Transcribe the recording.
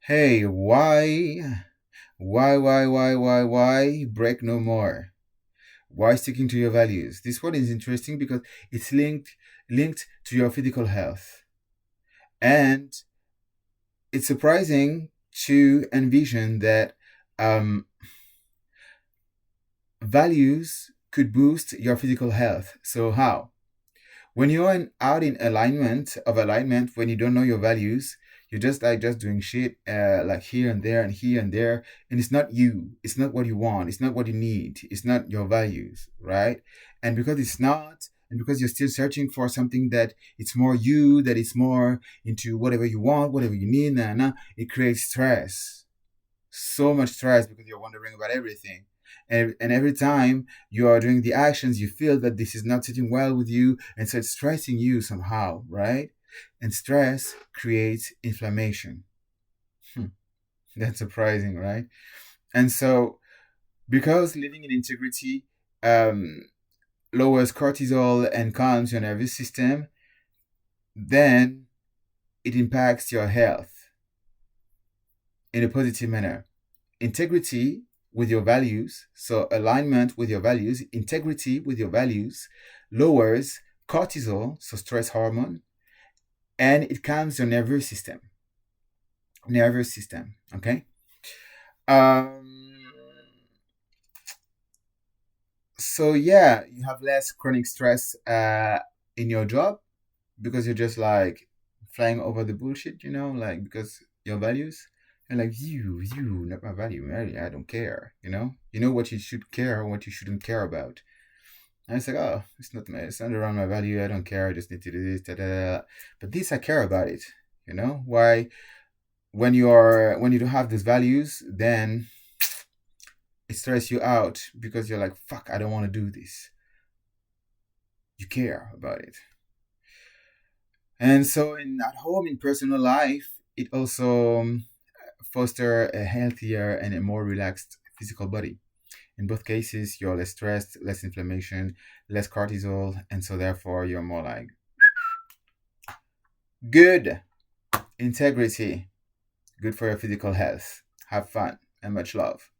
Hey, why break no more? Why sticking to your values? This one is interesting because it's linked to your physical health. And it's surprising to envision that um, values could boost your physical health. So how? When you're out in alignment, when you don't know your values, you're just doing shit like here and there and here and there, and it's not you. It's not what you want. It's not what you need. It's not your values, right? And because it's not, and because you're still searching for something that it's more you, that it's more into whatever you want, whatever you need, it creates stress, so much stress because you're wondering about everything. And every time you are doing the actions, you feel that this is not sitting well with you. And so it's stressing you somehow, right? And stress creates inflammation. Hmm, that's surprising, right? And so, because living in integrity um, lowers cortisol and calms your nervous system, then it impacts your health in a positive manner. Integrity with your values, so alignment with your values, integrity with your values lowers cortisol, so stress hormone, and it calms your nervous system. Nervous system, okay? Um, so yeah, you have less chronic stress in your job because you're just like flying over the bullshit, like because your values. And like you, not my value. I don't care. You know what you should care and what you shouldn't care about. And it's like, oh, it's not around my value. I don't care. I just need to do this, da, da, da. But this, I care about it. Why? When you don't have these values, then it stresses you out because you're like, fuck, I don't want to do this. You care about it. And so at home, in personal life, it also foster a healthier and a more relaxed physical body. In both cases, you're less stressed, less inflammation, less cortisol, and so therefore you're more like good. Integrity, good for your physical health. Have fun and much love.